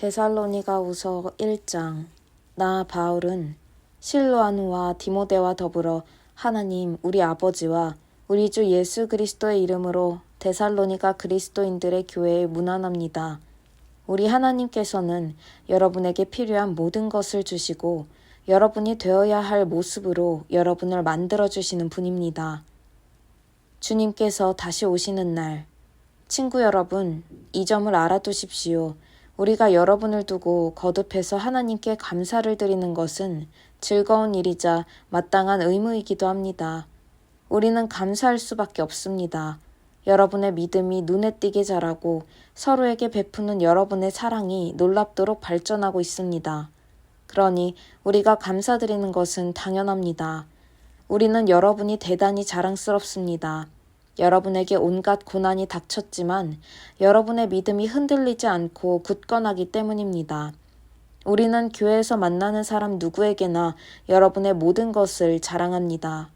데살로니가후서 1장. 나 바울은 실로아누와 디모데와 더불어 하나님 우리 아버지와 우리 주 예수 그리스도의 이름으로 데살로니가 그리스도인들의 교회에 문안합니다. 우리 하나님께서는 여러분에게 필요한 모든 것을 주시고 여러분이 되어야 할 모습으로 여러분을 만들어주시는 분입니다. 주님께서 다시 오시는 날, 친구 여러분, 이 점을 알아두십시오. 우리가 여러분을 두고 거듭해서 하나님께 감사를 드리는 것은 즐거운 일이자 마땅한 의무이기도 합니다. 우리는 감사할 수밖에 없습니다. 여러분의 믿음이 눈에 띄게 자라고 서로에게 베푸는 여러분의 사랑이 놀랍도록 발전하고 있습니다. 그러니 우리가 감사드리는 것은 당연합니다. 우리는 여러분이 대단히 자랑스럽습니다. 여러분에게 온갖 고난이 닥쳤지만 여러분의 믿음이 흔들리지 않고 굳건하기 때문입니다. 우리는 교회에서 만나는 사람 누구에게나 여러분의 모든 것을 자랑합니다.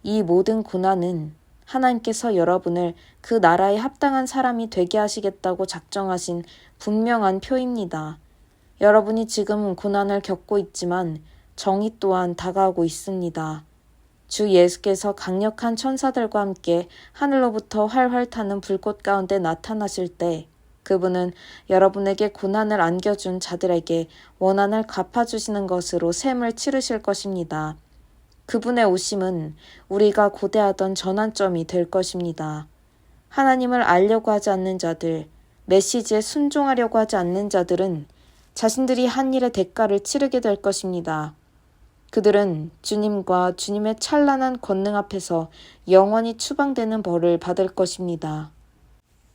이 모든 고난은 하나님께서 여러분을 그 나라에 합당한 사람이 되게 하시겠다고 작정하신 분명한 표입니다. 여러분이 지금 고난을 겪고 있지만 정의 또한 다가오고 있습니다. 주 예수께서 강력한 천사들과 함께 하늘로부터 활활 타는 불꽃 가운데 나타나실 때 그분은 여러분에게 고난을 안겨준 자들에게 원한을 갚아주시는 것으로 셈을 치르실 것입니다. 그분의 오심은 우리가 고대하던 전환점이 될 것입니다. 하나님을 알려고 하지 않는 자들, 메시지에 순종하려고 하지 않는 자들은 자신들이 한 일의 대가를 치르게 될 것입니다. 그들은 주님과 주님의 찬란한 권능 앞에서 영원히 추방되는 벌을 받을 것입니다.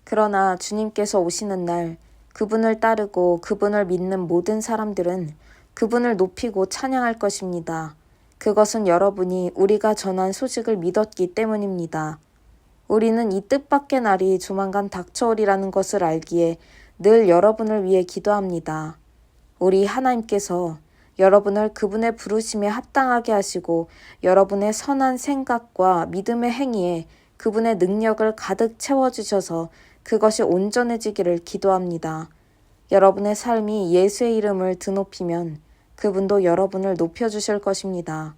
그러나 주님께서 오시는 날 그분을 따르고 그분을 믿는 모든 사람들은 그분을 높이고 찬양할 것입니다. 그것은 여러분이 우리가 전한 소식을 믿었기 때문입니다. 우리는 이 뜻밖의 날이 조만간 닥쳐오리라는 것을 알기에 늘 여러분을 위해 기도합니다. 우리 하나님께서 여러분을 그분의 부르심에 합당하게 하시고 여러분의 선한 생각과 믿음의 행위에 그분의 능력을 가득 채워주셔서 그것이 온전해지기를 기도합니다. 여러분의 삶이 예수의 이름을 드높이면 그분도 여러분을 높여주실 것입니다.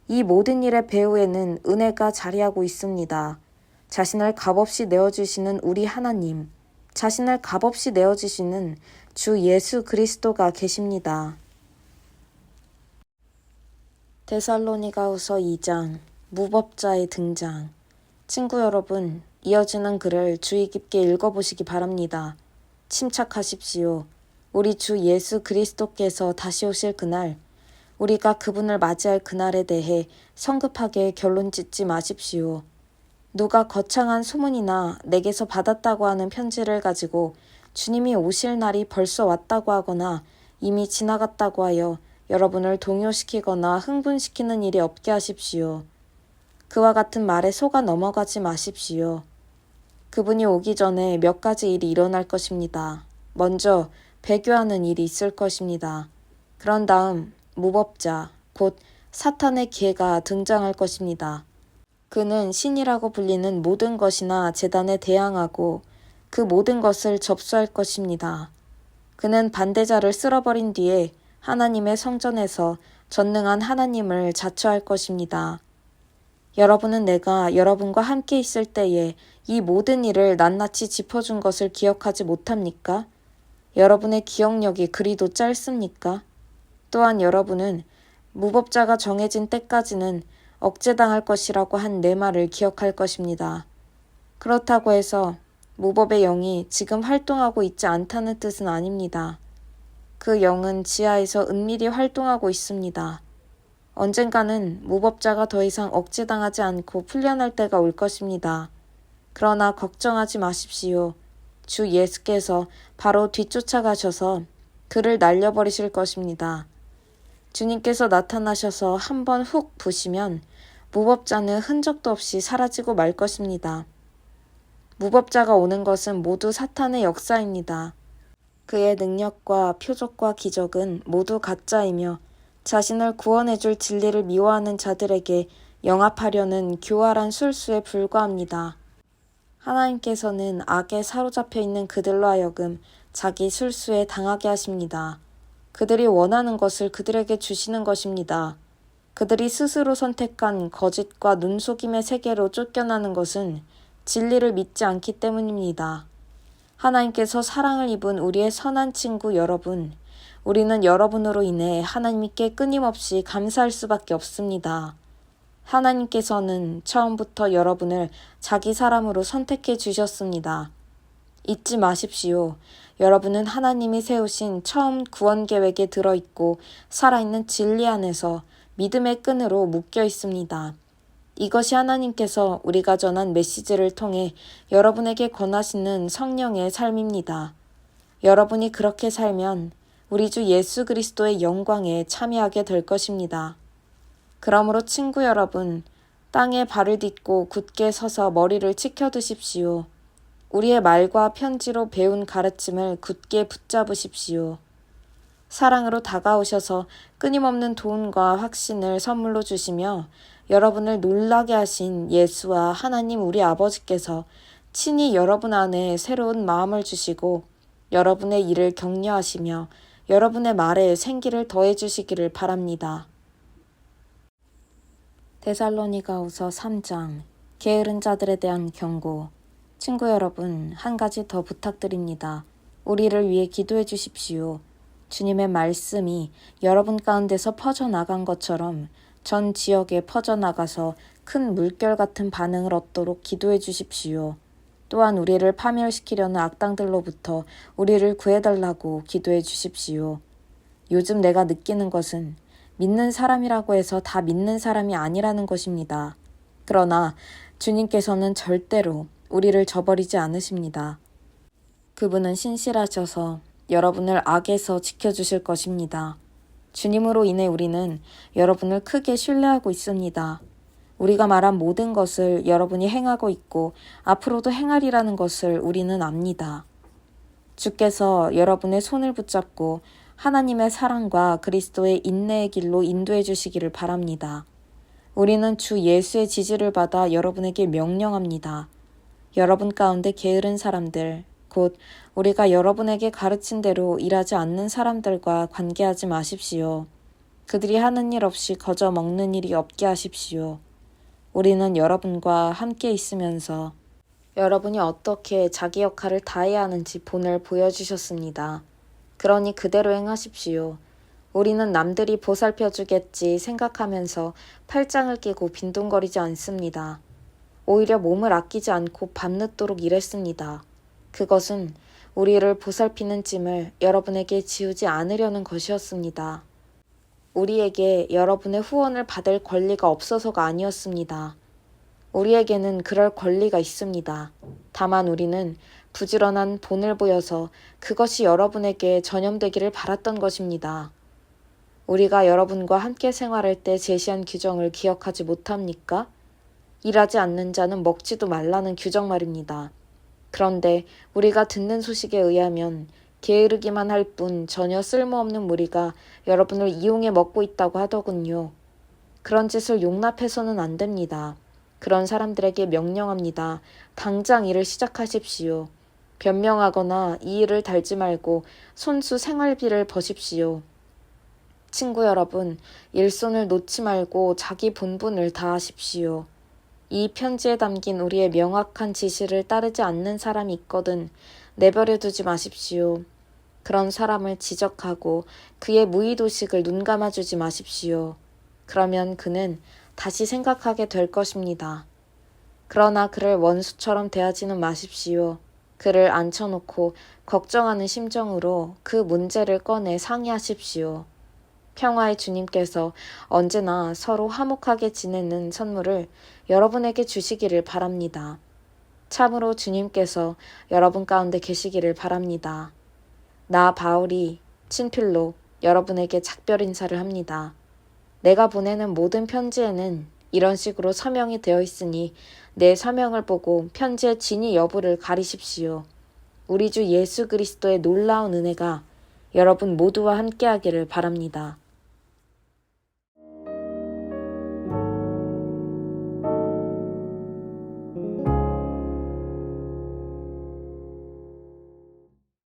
이 모든 일의 배후에는 은혜가 자리하고 있습니다. 자신을 값없이 내어주시는 우리 하나님, 자신을 값없이 내어주시는 주 예수 그리스도가 계십니다. 데살로니가후서 2장. 무법자의 등장. 친구 여러분, 이어지는 글을 주의 깊게 읽어보시기 바랍니다. 침착하십시오. 우리 주 예수 그리스도께서 다시 오실 그날, 우리가 그분을 맞이할 그날에 대해 성급하게 결론 짓지 마십시오. 누가 거창한 소문이나 내게서 받았다고 하는 편지를 가지고 주님이 오실 날이 벌써 왔다고 하거나 이미 지나갔다고 하여 여러분을 동요시키거나 흥분시키는 일이 없게 하십시오. 그와 같은 말에 속아 넘어가지 마십시오. 그분이 오기 전에 몇 가지 일이 일어날 것입니다. 먼저 배교하는 일이 있을 것입니다. 그런 다음 무법자, 곧 사탄의 개가 등장할 것입니다. 그는 신이라고 불리는 모든 것이나 제단에 대항하고 그 모든 것을 접수할 것입니다. 그는 반대자를 쓸어버린 뒤에 하나님의 성전에서 전능한 하나님을 자처할 것입니다. 여러분은 내가 여러분과 함께 있을 때에 이 모든 일을 낱낱이 짚어준 것을 기억하지 못합니까? 여러분의 기억력이 그리도 짧습니까? 또한 여러분은 무법자가 정해진 때까지는 억제당할 것이라고 한 내 말을 기억할 것입니다. 그렇다고 해서 무법의 영이 지금 활동하고 있지 않다는 뜻은 아닙니다. 그 영은 지하에서 은밀히 활동하고 있습니다. 언젠가는 무법자가 더 이상 억제당하지 않고 풀려날 때가 올 것입니다. 그러나 걱정하지 마십시오. 주 예수께서 바로 뒤쫓아가셔서 그를 날려버리실 것입니다. 주님께서 나타나셔서 한번 훅 부시면 무법자는 흔적도 없이 사라지고 말 것입니다. 무법자가 오는 것은 모두 사탄의 역사입니다. 그의 능력과 표적과 기적은 모두 가짜이며 자신을 구원해줄 진리를 미워하는 자들에게 영합하려는 교활한 술수에 불과합니다. 하나님께서는 악에 사로잡혀 있는 그들로 하여금 자기 실수에 당하게 하십니다. 그들이 원하는 것을 그들에게 주시는 것입니다. 그들이 스스로 선택한 거짓과 눈속임의 세계로 쫓겨나는 것은 진리를 믿지 않기 때문입니다. 하나님께서 사랑을 입은 우리의 선한 친구 여러분, 우리는 여러분으로 인해 하나님께 끊임없이 감사할 수밖에 없습니다. 하나님께서는 처음부터 여러분을 자기 사람으로 선택해 주셨습니다. 잊지 마십시오. 여러분은 하나님이 세우신 처음 구원 계획에 들어있고 살아있는 진리 안에서 믿음의 끈으로 묶여 있습니다. 이것이 하나님께서 우리가 전한 메시지를 통해 여러분에게 권하시는 성령의 삶입니다. 여러분이 그렇게 살면 우리 주 예수 그리스도의 영광에 참여하게 될 것입니다. 그러므로 친구 여러분, 땅에 발을 딛고 굳게 서서 머리를 치켜두십시오. 우리의 말과 편지로 배운 가르침을 굳게 붙잡으십시오. 사랑으로 다가오셔서 끊임없는 도움과 확신을 선물로 주시며 여러분을 놀라게 하신 예수와 하나님 우리 아버지께서 친히 여러분 안에 새로운 마음을 주시고 여러분의 일을 격려하시며 여러분의 말에 생기를 더해 주시기를 바랍니다. 데살로니가후서 3장 게으른 자들에 대한 경고. 친구 여러분, 한 가지 더 부탁드립니다. 우리를 위해 기도해 주십시오. 주님의 말씀이 여러분 가운데서 퍼져나간 것처럼 전 지역에 퍼져나가서 큰 물결 같은 반응을 얻도록 기도해 주십시오. 또한 우리를 파멸시키려는 악당들로부터 우리를 구해달라고 기도해 주십시오. 요즘 내가 느끼는 것은 믿는 사람이라고 해서 다 믿는 사람이 아니라는 것입니다. 그러나 주님께서는 절대로 우리를 저버리지 않으십니다. 그분은 신실하셔서 여러분을 악에서 지켜주실 것입니다. 주님으로 인해 우리는 여러분을 크게 신뢰하고 있습니다. 우리가 말한 모든 것을 여러분이 행하고 있고 앞으로도 행하리라는 것을 우리는 압니다. 주께서 여러분의 손을 붙잡고 하나님의 사랑과 그리스도의 인내의 길로 인도해 주시기를 바랍니다. 우리는 주 예수의 지지를 받아 여러분에게 명령합니다. 여러분 가운데 게으른 사람들, 곧 우리가 여러분에게 가르친 대로 일하지 않는 사람들과 관계하지 마십시오. 그들이 하는 일 없이 거저 먹는 일이 없게 하십시오. 우리는 여러분과 함께 있으면서 여러분이 어떻게 자기 역할을 다해야 하는지 본을 보여주셨습니다. 그러니 그대로 행하십시오. 우리는 남들이 보살펴주겠지 생각하면서 팔짱을 끼고 빈둥거리지 않습니다. 오히려 몸을 아끼지 않고 밤늦도록 일했습니다. 그것은 우리를 보살피는 짐을 여러분에게 지우지 않으려는 것이었습니다. 우리에게 여러분의 후원을 받을 권리가 없어서가 아니었습니다. 우리에게는 그럴 권리가 있습니다. 다만 우리는 부지런한 본을 보여서 그것이 여러분에게 전염되기를 바랐던 것입니다. 우리가 여러분과 함께 생활할 때 제시한 규정을 기억하지 못합니까? 일하지 않는 자는 먹지도 말라는 규정 말입니다. 그런데 우리가 듣는 소식에 의하면 게으르기만 할 뿐 전혀 쓸모없는 무리가 여러분을 이용해 먹고 있다고 하더군요. 그런 짓을 용납해서는 안 됩니다. 그런 사람들에게 명령합니다. 당장 일을 시작하십시오. 변명하거나 이 일을 달지 말고 손수 생활비를 버십시오. 친구 여러분, 일손을 놓지 말고 자기 본분을 다하십시오. 이 편지에 담긴 우리의 명확한 지시를 따르지 않는 사람이 있거든 내버려 두지 마십시오. 그런 사람을 지적하고 그의 무의도식을 눈감아주지 마십시오. 그러면 그는 다시 생각하게 될 것입니다. 그러나 그를 원수처럼 대하지는 마십시오. 그를 앉혀놓고 걱정하는 심정으로 그 문제를 꺼내 상의하십시오. 평화의 주님께서 언제나 서로 화목하게 지내는 선물을 여러분에게 주시기를 바랍니다. 참으로 주님께서 여러분 가운데 계시기를 바랍니다. 나 바울이 친필로 여러분에게 작별 인사를 합니다. 내가 보내는 모든 편지에는 이런 식으로 서명이 되어 있으니 내 서명을 보고 편지의 진위 여부를 가리십시오. 우리 주 예수 그리스도의 놀라운 은혜가 여러분 모두와 함께하기를 바랍니다.